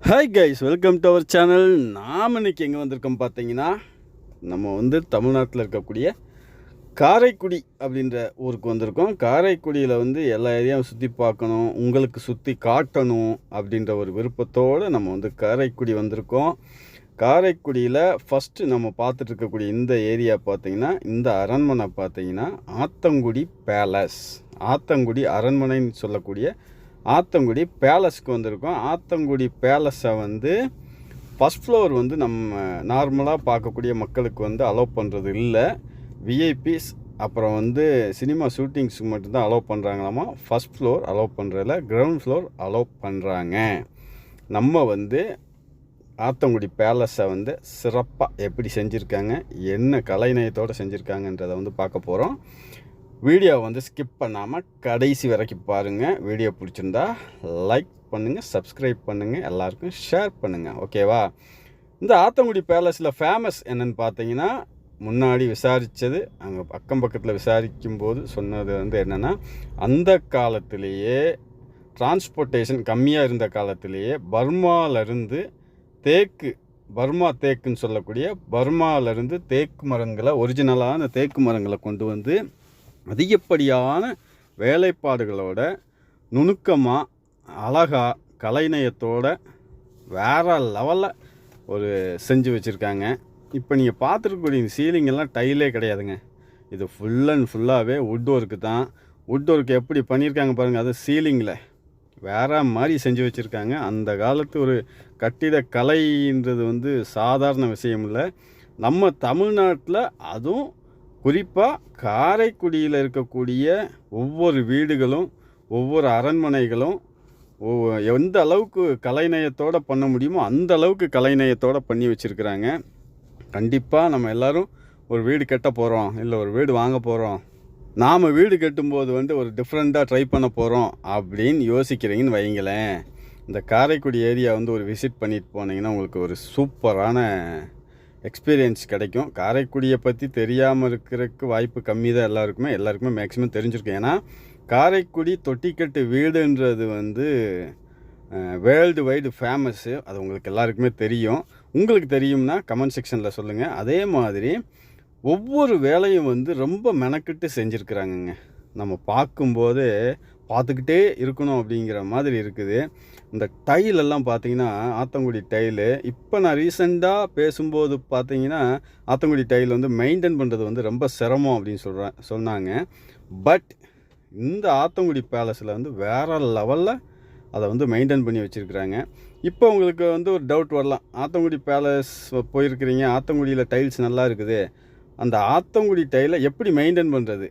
Hi guys, welcome to our channel. நாம் இன்றைக்கி எங்கே வந்திருக்கோம் பார்த்தீங்கன்னா, நம்ம தமிழ்நாட்டில் இருக்கக்கூடிய காரைக்குடி அப்படின்ற ஊருக்கு வந்திருக்கோம். காரைக்குடியில் எல்லா ஏரியாவும் சுற்றி பார்க்கணும், உங்களுக்கு சுற்றி காட்டணும் அப்படின்ற ஒரு விருப்பத்தோடு நம்ம காரைக்குடி வந்திருக்கோம். காரைக்குடியில் ஃபஸ்ட்டு நம்ம பார்த்துட்டு இருக்கக்கூடிய இந்த ஏரியா பார்த்திங்கன்னா, இந்த அரண்மனை பார்த்திங்கன்னா ஆத்தங்குடி பேலஸ், ஆத்தங்குடி அரண்மனைன்னு சொல்லக்கூடிய ஆத்தங்குடி பேலஸ்க்கு வந்திருக்கோம். ஆத்தங்குடி பேலஸை ஃபஸ்ட் ஃப்ளோர் நம்ம நார்மலாக பார்க்கக்கூடிய மக்களுக்கு அலோவ் பண்ணுறது இல்லை. விஐபிஸ் அப்புறம் சினிமா ஷூட்டிங்ஸுக்கு மட்டும்தான் அலோவ் பண்ணுறாங்களாமா. ஃபஸ்ட் ஃப்ளோர் அலோவ் பண்ணுறதில்ல, கிரவுண்ட் ஃப்ளோர் அலோவ் பண்ணுறாங்க. நம்ம ஆத்தங்குடி பேலஸை சிறப்பாக எப்படி செஞ்சுருக்காங்க, என்ன கலைநயத்தோடு செஞ்சுருக்காங்கன்றதை பார்க்க போகிறோம். வீடியோ ஸ்கிப் பண்ணாமல் கடைசி வரைக்கும் பாருங்கள். வீடியோ பிடிச்சிருந்தா லைக் பண்ணுங்கள், சப்ஸ்கிரைப் பண்ணுங்கள், எல்லாருக்கும் ஷேர் பண்ணுங்கள், ஓகேவா? இந்த ஆத்தங்குடி பேலஸில் ஃபேமஸ் என்னென்னு பார்த்தீங்கன்னா, முன்னாடி விசாரித்தது, அங்கே அக்கம் பக்கத்தில் விசாரிக்கும்போது சொன்னது என்னென்னா, அந்த காலத்திலேயே டிரான்ஸ்போர்ட்டேஷன் கம்மியாக இருந்த காலத்திலேயே பர்மாவிலேருந்து பர்மா தேக்குன்னு சொல்லக்கூடிய பர்மாவிலேருந்து தேக்கு மரங்களை, ஒரிஜினலான தேக்கு மரங்களை கொண்டு அதிகப்படியான வேலைப்பாடுகளோட நுணுக்கமாக அழகாக கலைநயத்தோட வேறு லெவலில் ஒரு செஞ்சு வச்சுருக்காங்க. இப்போ நீங்கள் பார்த்துருக்கக்கூடிய சீலிங்கெல்லாம் டைலே கிடையாதுங்க. இது ஃபுல் அண்ட் ஃபுல்லாகவே வுட் ஒர்க்கு தான். வுட் ஒர்க் எப்படி பண்ணியிருக்காங்க பாருங்கள், அது சீலிங்கில் வேறு மாதிரி செஞ்சு வச்சுருக்காங்க. அந்த காலத்து ஒரு கட்டிட கலைன்றது சாதாரண விஷயம் இல்லை. நம்ம தமிழ்நாட்டில் அதுவும் குறிப்பாக காரைக்குடியில் இருக்கக்கூடிய ஒவ்வொரு வீடுகளும், ஒவ்வொரு அரண்மனைகளும் எந்த அளவுக்கு கலைநயத்தோடு பண்ண முடியுமோ அந்த அளவுக்கு கலைநயத்தோடு பண்ணி வச்சுருக்குறாங்க. கண்டிப்பாக நம்ம எல்லோரும் ஒரு வீடு கட்ட போகிறோம், இல்லை ஒரு வீடு வாங்க போகிறோம், நாம் வீடு கட்டும்போது ஒரு டிஃப்ரெண்ட்டாக ட்ரை பண்ண போகிறோம் அப்படின்னு யோசிக்கிறீங்கன்னு வைங்களேன். இந்த காரைக்குடி ஏரியா ஒரு விசிட் பண்ணிட்டு போனீங்கன்னா உங்களுக்கு ஒரு சூப்பரான எக்ஸ்பீரியன்ஸ் கிடைக்கும். காரைக்குடியை பற்றி தெரியாமல் இருக்கிறதுக்கு வாய்ப்பு கம்மி தான். எல்லாருக்குமே மேக்ஸிமம் தெரிஞ்சிருக்கும். ஏன்னா காரைக்குடி தொட்டிக்கட்டு வீடுன்றது வேர்ல்டு வைடு ஃபேமஸ்ஸு. அது உங்களுக்கு எல்லாருக்குமே தெரியும். உங்களுக்கு தெரியும்னா கமெண்ட் செக்ஷனில் சொல்லுங்கள். அதே மாதிரி ஒவ்வொரு வேலையும் ரொம்ப மெனக்கிட்டு செஞ்சுருக்குறாங்கங்க. நம்ம பார்க்கும்போது பார்த்துக்கிட்டே இருக்கணும் அப்படிங்கிற மாதிரி இருக்குது. இந்த டைலெல்லாம் பார்த்தீங்கன்னா ஆத்தங்குடி டைலு, இப்போ நான் ரீசெண்டாக பேசும்போது பார்த்தீங்கன்னா ஆத்தங்குடி டைல் மெயின்டைன் பண்ணுறது ரொம்ப சிரமம் அப்படின்னு சொன்னாங்க. பட் இந்த ஆத்தங்குடி பேலஸில் வேறு லெவலில் அதை மெயின்டைன் பண்ணி வச்சுருக்குறாங்க. இப்போ உங்களுக்கு ஒரு டவுட் வரலாம், ஆத்தங்குடி பேலஸ் போயிருக்கிறீங்க, ஆத்தங்குடியில் டைல்ஸ் நல்லா இருக்குது, அந்த ஆத்தங்குடி டைலை எப்படி மெயின்டைன் பண்ணுறது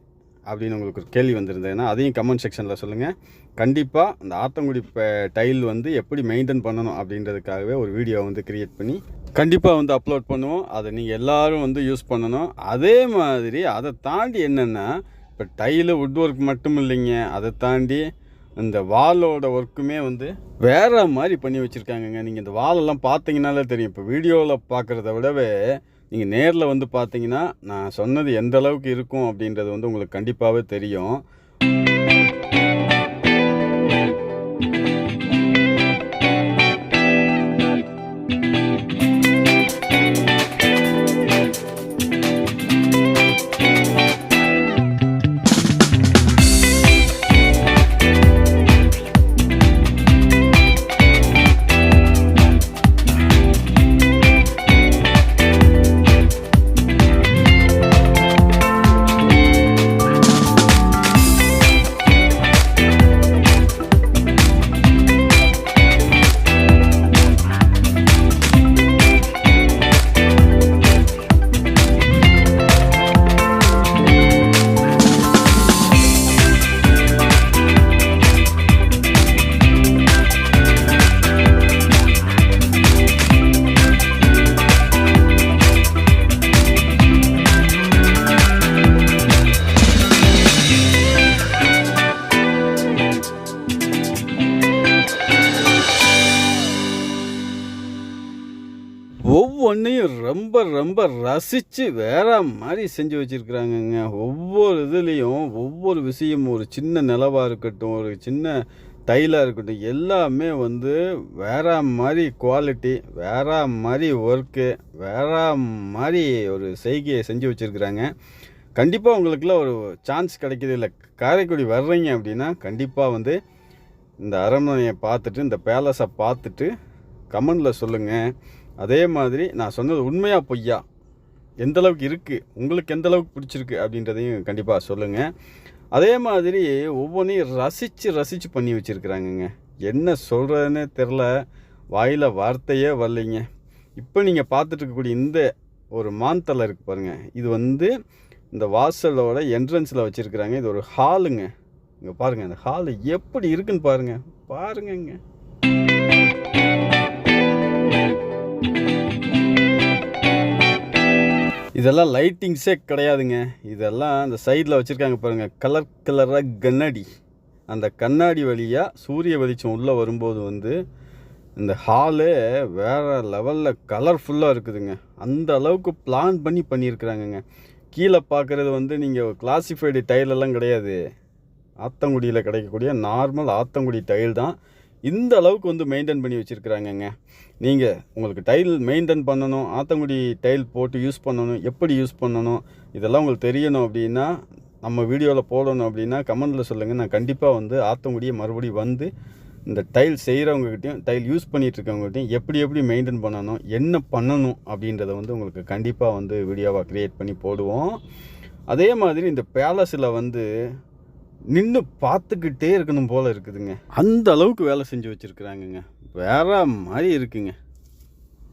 அப்படின்னு உங்களுக்கு ஒரு கேள்வி வந்திருந்ததுன்னா அதையும் கமெண்ட் செக்ஷனில் சொல்லுங்கள். கண்டிப்பாக அந்த ஆத்தங்குடி டைல் எப்படி மெயின்டைன் பண்ணணும் அப்படின்றதுக்காகவே ஒரு வீடியோ க்ரியேட் பண்ணி கண்டிப்பாக அப்லோட் பண்ணுவோம். அதை நீங்கள் எல்லோரும் யூஸ் பண்ணணும். அதே மாதிரி அதை தாண்டி என்னென்னா, இப்போ டைலு வுட் ஒர்க் மட்டும் இல்லைங்க, அதை தாண்டி இந்த வாலோட ஒர்க்குமே வேறு மாதிரி பண்ணி வச்சுருக்காங்கங்க. நீங்கள் இந்த வாலெல்லாம் பார்த்தீங்கன்னாலே தெரியும். இப்போ வீடியோவில் பார்க்குறத விடவே நீங்கள் நேரில் பார்த்தீங்கன்னா நான் சொன்னது எந்த அளவுக்கு இருக்கும் அப்படின்றது உங்களுக்கு கண்டிப்பாகவே தெரியும். ஒவ்வொன்றையும் ரொம்ப ரொம்ப ரசித்து வேற மாதிரி செஞ்சு வச்சுருக்குறாங்கங்க. ஒவ்வொரு இதுலேயும் ஒவ்வொரு விஷயம், ஒரு சின்ன நிலவாக இருக்கட்டும், ஒரு சின்ன டைலாக இருக்கட்டும், எல்லாமே வந்து வேற மாதிரி குவாலிட்டி, வேற மாதிரி ஒர்க்கு, வேற மாதிரி ஒரு செய்கையை செஞ்சு வச்சுருக்குறாங்க. கண்டிப்பாக உங்களுக்குலாம் ஒரு சான்ஸ் கிடைக்கிது இல்லை, காரைக்குடி வர்றீங்க அப்படின்னா கண்டிப்பாக வந்து இந்த அரண்மனையை பார்த்துட்டு, இந்த பேலஸை பார்த்துட்டு கமெண்டில் சொல்லுங்கள். அதே மாதிரி நான் சொன்னது உண்மையாக பொய்யா, எந்தளவுக்கு இருக்குது, உங்களுக்கு எந்தளவுக்கு பிடிச்சிருக்கு அப்படின்றதையும் கண்டிப்பாக சொல்லுங்கள். அதே மாதிரி ஒவ்வொன்றையும் ரசித்து பண்ணி வச்சுருக்குறாங்கங்க. என்ன சொல்கிறதுனே தெரில, வாயில் வார்த்தையே வரலைங்க. இப்போ நீங்கள் பார்த்துட்டு இருக்கக்கூடிய இந்த ஒரு மாந்தலை இருக்குது பாருங்கள், இது வந்து இந்த வாசலோட என்ட்ரன்ஸில் வச்சுருக்குறாங்க. இது ஒரு ஹாலுங்க. இங்கே பாருங்கள், இந்த ஹாலு எப்படி இருக்குன்னு பாருங்கங்க. இதெல்லாம் லைட்டிங்ஸே கிடையாதுங்க. இதெல்லாம் அந்த சைடில் வச்சுருக்காங்க பாருங்கள், கலர் கலராக கண்ணாடி. அந்த கண்ணாடி வழியாக சூரிய வெளிச்சம் உள்ளே வரும்போது வந்து இந்த ஹாலே வேறு லெவலில் கலர்ஃபுல்லாக இருக்குதுங்க. அந்த அளவுக்கு பிளான் பண்ணியிருக்கிறாங்கங்க. கீழே பார்க்குறது வந்து நீங்கள் கிளாசிஃபைடு டைலெல்லாம் கிடையாது, ஆத்தங்குடியில் கிடைக்கக்கூடிய நார்மல் ஆத்தங்குடி டைல் தான். இந்த அளவுக்கு வந்து மெயின்டைன் பண்ணி வச்சுருக்குறாங்கங்க. நீங்கள் உங்களுக்கு டைல் மெயின்டைன் பண்ணணும், ஆத்தங்குடி டைல் போட்டு யூஸ் பண்ணணும், எப்படி யூஸ் பண்ணணும், இதெல்லாம் உங்களுக்கு தெரியணும் அப்படின்னா, நம்ம வீடியோவில் போடணும் அப்படின்னா கமெண்டில் சொல்லுங்கள். நான் கண்டிப்பாக வந்து ஆத்தங்குடியை மறுபடியும் வந்து இந்த டைல் செய்கிறவங்ககிட்டையும், டைல் யூஸ் பண்ணிகிட்ருக்கவங்ககிட்டையும் எப்படி மெயின்டைன் பண்ணணும், என்ன பண்ணணும் அப்படின்றத வந்து உங்களுக்கு கண்டிப்பாக வந்து வீடியோவாக க்ரியேட் பண்ணி போடுவோம். அதே மாதிரி இந்த பேலஸில் வந்து நின்று பார்த்துக்கிட்டே இருக்கணும் போல் இருக்குதுங்க. அந்த அளவுக்கு வேலை செஞ்சு வச்சுருக்குறாங்கங்க. வேற மாதிரி இருக்குங்க.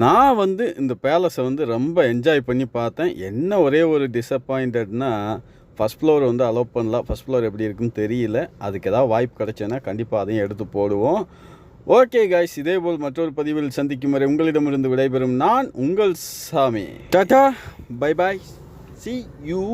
நான் வந்து இந்த பேலஸை வந்து ரொம்ப என்ஜாய் பண்ணி பார்த்தேன். என்ன ஒரே ஒரு டிசப்பாயிண்டட்னா, ஃபஸ்ட் ஃப்ளோர் வந்து அலோவ் பண்ணலாம். ஃபஸ்ட் ஃப்ளோர் எப்படி இருக்குன்னு தெரியல. அதுக்கு ஏதாவது வாய்ப்பு கிடைச்சேன்னா கண்டிப்பாக அதையும் எடுத்து போடுவோம். ஓகே காய்ஸ், இதேபோல் மற்றொரு பதிவில் சந்திக்கும் வரை உங்களிடமிருந்து விடைபெறும் நான் உங்கள் சாமி. Tata, bye bye, see you.